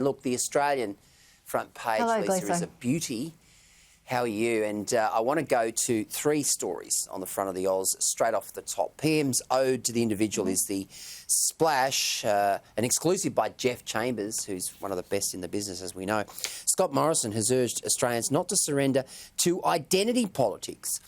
Look, the Australian front page, Hello, Lisa, is a beauty. How are you? And I want to go to three stories on the front of the Oz straight off the top. PM's ode to the individual is the splash, an exclusive by Jeff Chambers, who's one of the best in the business, as we know. Scott Morrison has urged Australians not to surrender to identity politics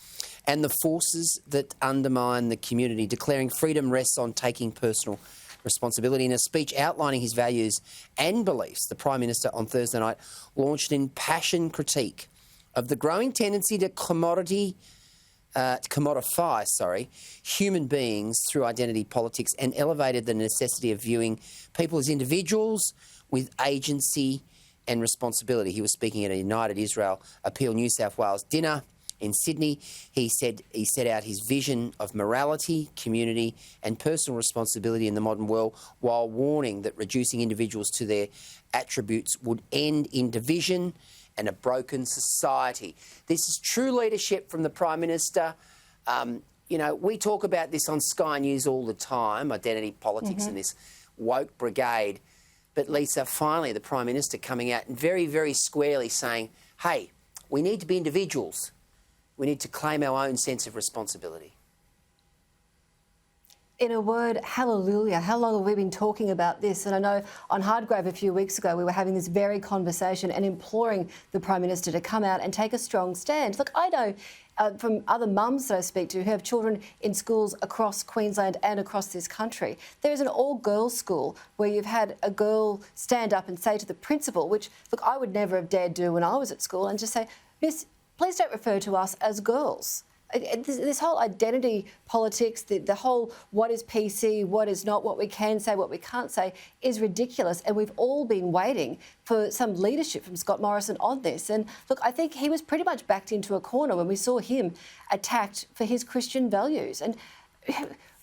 and the forces that undermine the community, declaring freedom rests on taking personal responsibility. In a speech outlining his values and beliefs, the Prime Minister on Thursday night launched an impassioned critique of the growing tendency to commodify human beings through identity politics, and elevated the necessity of viewing people as individuals with agency and responsibility. He was speaking at a United Israel Appeal New South Wales dinner in Sydney. He set out his vision of morality, community and personal responsibility in the modern world, while warning that reducing individuals to their attributes would end in division and a broken society. This is true leadership from the Prime Minister. You know, we talk about this on Sky News all the time, identity politics and this woke brigade. But Lisa, finally the Prime Minister coming out and very, very squarely saying, hey, we need to be individuals. We need to claim our own sense of responsibility. In a word, hallelujah. How long have we been talking about this? And I know on Hardgrave a few weeks ago, we were having this very conversation and imploring the Prime Minister to come out and take a strong stand. Look, I know from other mums that I speak to who have children in schools across Queensland and across this country, there is an all-girls school where you've had a girl stand up and say to the principal, which, look, I would never have dared do when I was at school, and just say, Miss, please don't refer to us as girls. This whole identity politics, the whole what is PC, what is not, what we can say, what we can't say, is ridiculous. And we've all been waiting for some leadership from Scott Morrison on this. And look, I think he was pretty much backed into a corner when we saw him attacked for his Christian values. And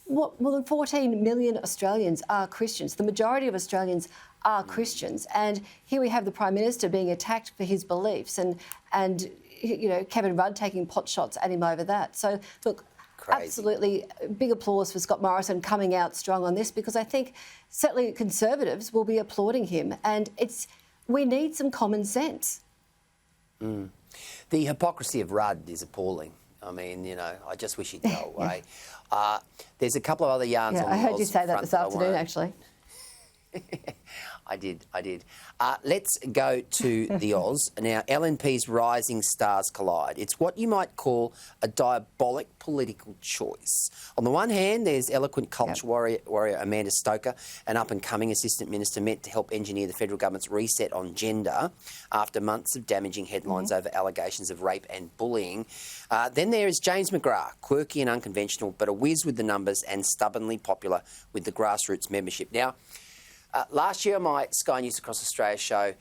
more than 14 million Australians are Christians. The majority of Australians are Christians. And here we have the Prime Minister being attacked for his beliefs, and you know, Kevin Rudd taking pot shots at him over that. So, look, crazy. Absolutely big applause for Scott Morrison coming out strong on this, because I think certainly Conservatives will be applauding him, and we need some common sense. The hypocrisy of Rudd is appalling. I mean, you know, I just wish he'd go away. There's a couple of other yarns on the I heard you say that this afternoon, actually. I did. Let's go to the Oz. Now, LNP's rising stars collide. It's what you might call a diabolic political choice. On the one hand, there's eloquent culture warrior Amanda Stoker, an up-and-coming Assistant Minister meant to help engineer the federal government's reset on gender after months of damaging headlines over allegations of rape and bullying. Then there is James McGrath, quirky and unconventional, but a whiz with the numbers and stubbornly popular with the grassroots membership. Now, last year on my Sky News Across Australia show,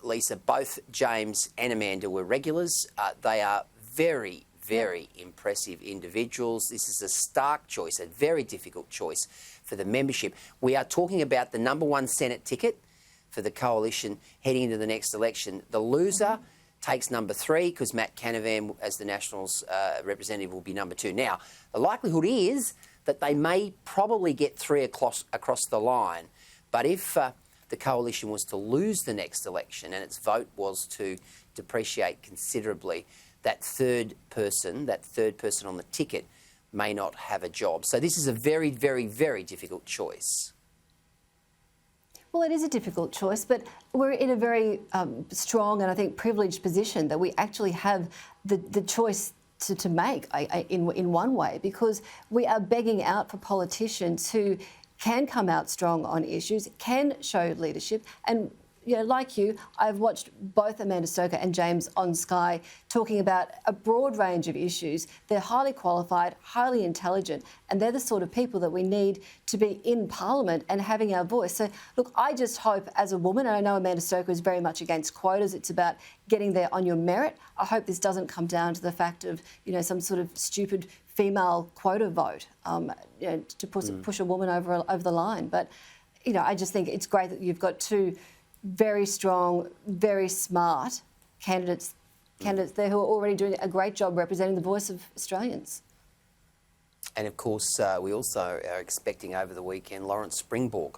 Lisa, both James and Amanda were regulars. They are very, very impressive individuals. This is a stark choice, a very difficult choice for the membership. We are talking about the number one Senate ticket for the coalition heading into the next election. The loser takes number 3, because Matt Canavan, as the Nationals representative, will be number 2. Now, the likelihood is that they may probably get 3 across the line. But if the coalition was to lose the next election and its vote was to depreciate considerably, that third person on the ticket may not have a job. So this is a very, very, very difficult choice. Well, it is a difficult choice, but we're in a very strong and I think privileged position that we actually have the choice to make in one way, because we are begging out for politicians who can come out strong on issues, can show leadership. And, you know, like you, I've watched both Amanda Stoker and James on Sky talking about a broad range of issues. They're highly qualified, highly intelligent, and they're the sort of people that we need to be in Parliament and having our voice. So, look, I just hope as a woman, and I know Amanda Stoker is very much against quotas, it's about getting there on your merit. I hope this doesn't come down to the fact of, you know, some sort of stupid female quota vote, you know, to push a woman over the line. But, you know, I just think it's great that you've got two very strong, very smart candidates there who are already doing a great job representing the voice of Australians. And of course, we also are expecting over the weekend Lawrence Springborg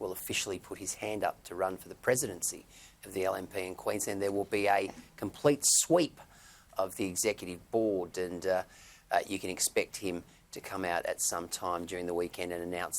will officially put his hand up to run for the presidency of the LNP in Queensland. There will be a complete sweep of the executive board, and you can expect him to come out at some time during the weekend and announce that.